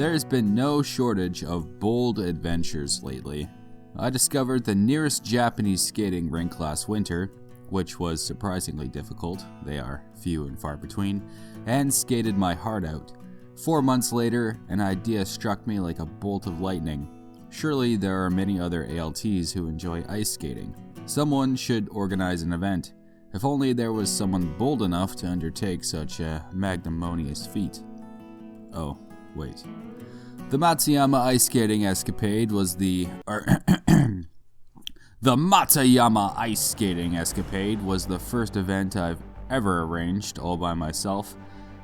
There's been no shortage of bold adventures lately. I discovered the nearest Japanese skating rink last winter, which was surprisingly difficult, they are few and far between, and skated my heart out. 4 months later, an idea struck me like a bolt of lightning. Surely there are many other ALTs who enjoy ice skating. Someone should organize an event. If only there was someone bold enough to undertake such a magnanimous feat. Oh, wait. The Matsuyama Ice Skating escapade was the Matsuyama Ice Skating escapade was the first event I've ever arranged all by myself.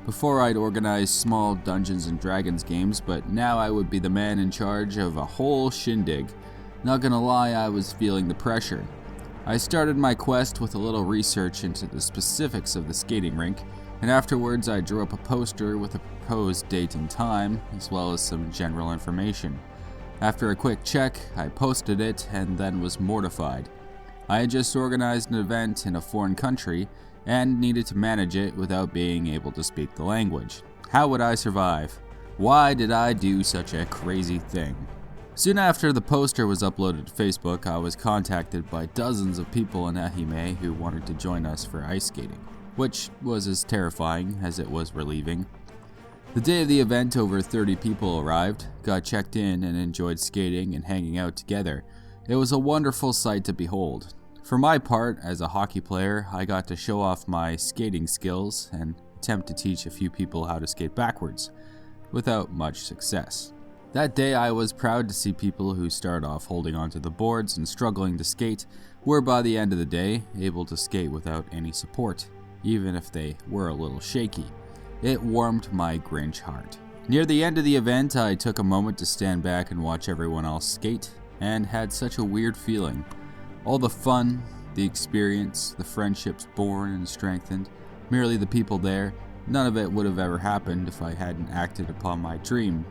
Before I'd organized small Dungeons and Dragons games, but now I would be the man in charge of a whole shindig. Not gonna lie, I was feeling the pressure. I started my quest with a little research into the specifics of the skating rink, and afterwards I drew up a poster with a proposed date and time, as well as some general information. After a quick check, I posted it and then was mortified. I had just organized an event in a foreign country and needed to manage it without being able to speak the language. How would I survive? Why did I do such a crazy thing? Soon after the poster was uploaded to Facebook, I was contacted by dozens of people in Ehime who wanted to join us for ice skating, which was as terrifying as it was relieving. The day of the event, over 30 people arrived, got checked in, and enjoyed skating and hanging out together. It was a wonderful sight to behold. For my part, as a hockey player, I got to show off my skating skills and attempt to teach a few people how to skate backwards, without much success. That day I was proud to see people who start off holding onto the boards and struggling to skate were by the end of the day able to skate without any support, even if they were a little shaky. It warmed my Grinch heart. Near the end of the event, I took a moment to stand back and watch everyone else skate, and had such a weird feeling. All the fun, the experience, the friendships born and strengthened, merely the people there, none of it would have ever happened if I hadn't acted upon my dream.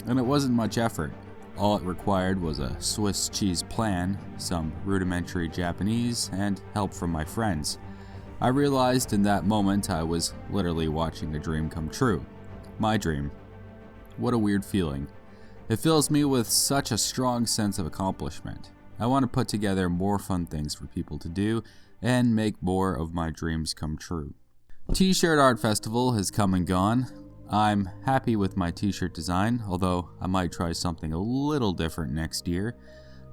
And it wasn't much effort. All it required was a Swiss cheese plan, some rudimentary Japanese, and help from my friends. I realized in that moment I was literally watching a dream come true. My dream. What a weird feeling. It fills me with such a strong sense of accomplishment. I want to put together more fun things for people to do and make more of my dreams come true. TShirt Art Festival has come and gone. I'm happy with my t-shirt design, although I might try something a little different next year.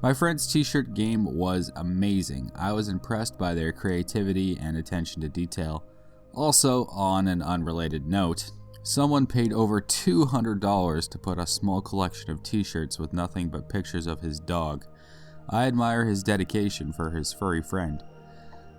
My friend's t-shirt game was amazing. I was impressed by their creativity and attention to detail. Also, on an unrelated note, someone paid over $200 to put a small collection of t-shirts with nothing but pictures of his dog. I admire his dedication for his furry friend.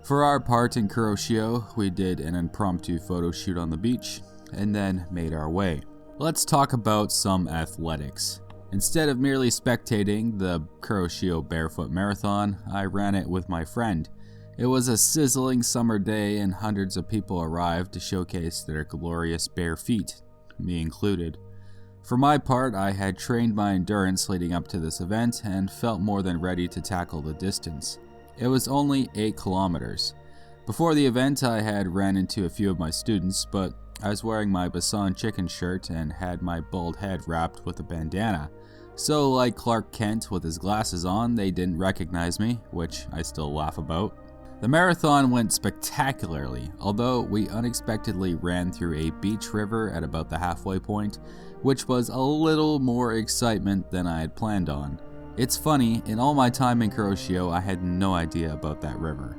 For our part in Kuroshio, we did an impromptu photo shoot on the beach, and then made our way. Let's talk about some athletics. Instead of merely spectating the Kuroshio Barefoot Marathon, I ran it with my friend. It was a sizzling summer day and hundreds of people arrived to showcase their glorious bare feet, me included. For my part, I had trained my endurance leading up to this event and felt more than ready to tackle the distance. It was only 8 kilometers. Before the event, I had ran into a few of my students, but I was wearing my Basan chicken shirt and had my bald head wrapped with a bandana. So like Clark Kent with his glasses on, they didn't recognize me, which I still laugh about. The marathon went spectacularly, although we unexpectedly ran through a beach river at about the halfway point, which was a little more excitement than I had planned on. It's funny, in all my time in Kuroshio, I had no idea about that river.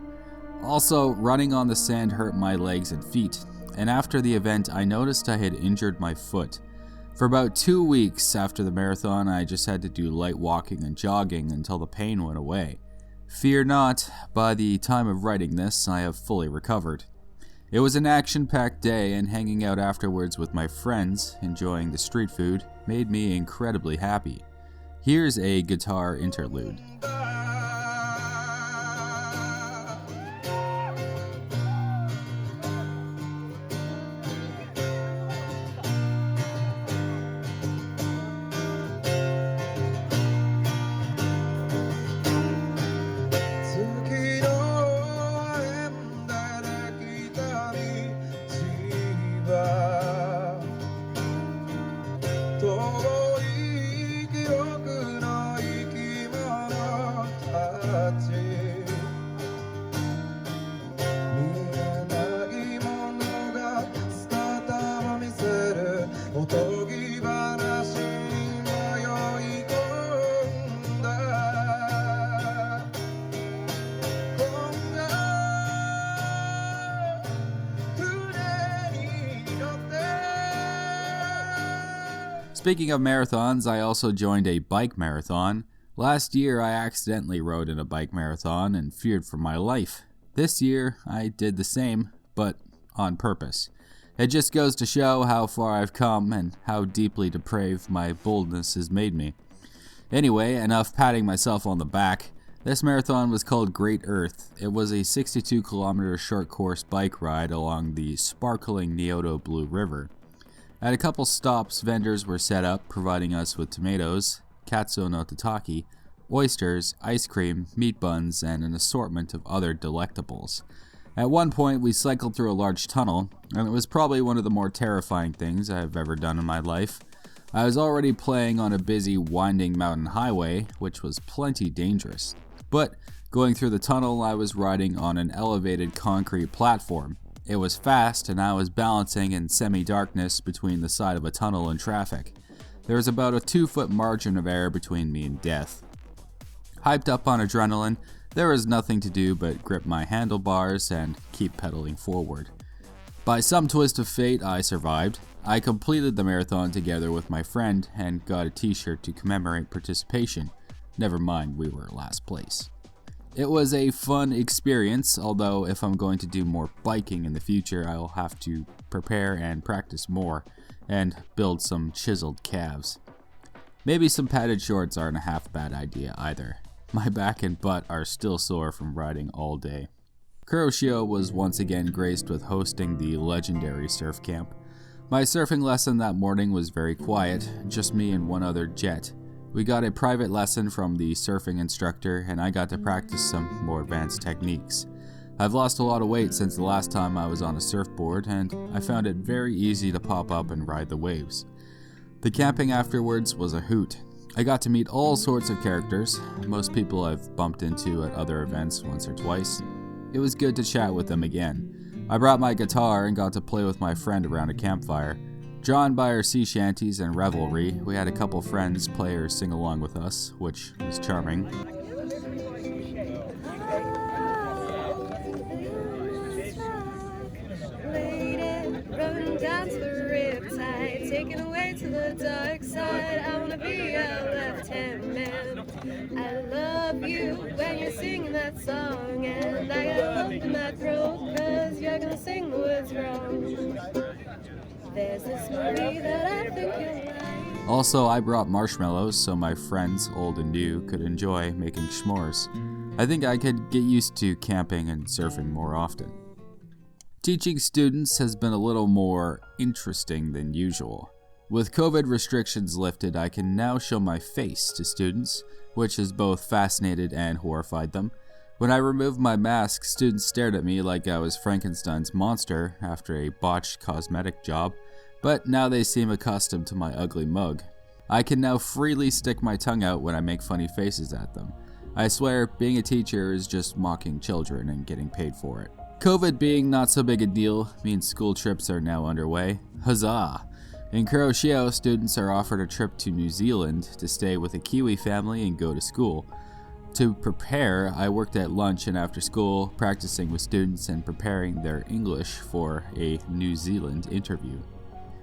Also, running on the sand hurt my legs and feet, and after the event I noticed I had injured my foot. For about 2 weeks after the marathon, I just had to do light walking and jogging until the pain went away. Fear not, by the time of writing this, I have fully recovered. It was an action-packed day, and hanging out afterwards with my friends, enjoying the street food, made me incredibly happy. Here's a guitar interlude. todo Speaking of marathons, I also joined a bike marathon. Last year, I accidentally rode in a bike marathon and feared for my life. This year, I did the same, but on purpose. It just goes to show how far I've come and how deeply depraved my boldness has made me. Anyway, enough patting myself on the back. This marathon was called Great Earth. It was a 62-kilometer short course bike ride along the sparkling Kyoto Blue River. At a couple stops, vendors were set up, providing us with tomatoes, katsu no tataki, oysters, ice cream, meat buns, and an assortment of other delectables. At one point, we cycled through a large tunnel, and it was probably one of the more terrifying things I have ever done in my life. I was already playing on a busy, winding mountain highway, which was plenty dangerous. But going through the tunnel, I was riding on an elevated concrete platform. It was fast, and I was balancing in semi-darkness between the side of a tunnel and traffic. There was about a 2-foot margin of error between me and death. Hyped up on adrenaline, there was nothing to do but grip my handlebars and keep pedaling forward. By some twist of fate, I survived. I completed the marathon together with my friend and got a t-shirt to commemorate participation. Never mind, we were last place. It was a fun experience, although if I'm going to do more biking in the future, I will have to prepare and practice more, and build some chiseled calves. Maybe some padded shorts aren't a half bad idea either. My back and butt are still sore from riding all day. Kuroshio was once again graced with hosting the legendary surf camp. My surfing lesson that morning was very quiet, just me and one other jet. We got a private lesson from the surfing instructor, and I got to practice some more advanced techniques. I've lost a lot of weight since the last time I was on a surfboard, and I found it very easy to pop up and ride the waves. The camping afterwards was a hoot. I got to meet all sorts of characters, most people I've bumped into at other events once or twice. It was good to chat with them again. I brought my guitar and got to play with my friend around a campfire. Drawn by our sea shanties and revelry, we had a couple friends play or sing along with us, which was charming. Taken away to the dark side, I wanna be a left-hand man. I love you when you're singing that song, and I gotta love the macro, cause you're gonna sing the words wrong. There's this movie that I think you'll like. Also, I brought marshmallows so my friends, old and new, could enjoy making s'mores. I think I could get used to camping and surfing more often. Teaching students has been a little more interesting than usual. With COVID restrictions lifted, I can now show my face to students, which has both fascinated and horrified them. When I removed my mask, students stared at me like I was Frankenstein's monster after a botched cosmetic job, but now they seem accustomed to my ugly mug. I can now freely stick my tongue out when I make funny faces at them. I swear, being a teacher is just mocking children and getting paid for it. COVID being not so big a deal means school trips are now underway. Huzzah! In Kuroshio, students are offered a trip to New Zealand to stay with a Kiwi family and go to school. To prepare, I worked at lunch and after school, practicing with students and preparing their English for a New Zealand interview.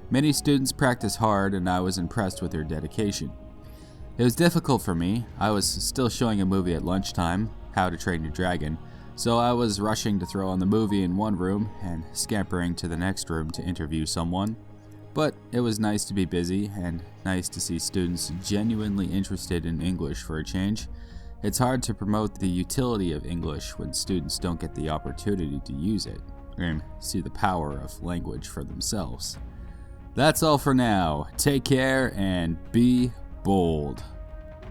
Many students practice hard, and I was impressed with their dedication. It was difficult for me. I was still showing a movie at lunchtime, How to Train Your Dragon, so I was rushing to throw on the movie in one room and scampering to the next room to interview someone. But it was nice to be busy and nice to see students genuinely interested in English for a change. It's hard to promote the utility of English when students don't get the opportunity to use it and see the power of language for themselves. That's all for now. Take care and be bold.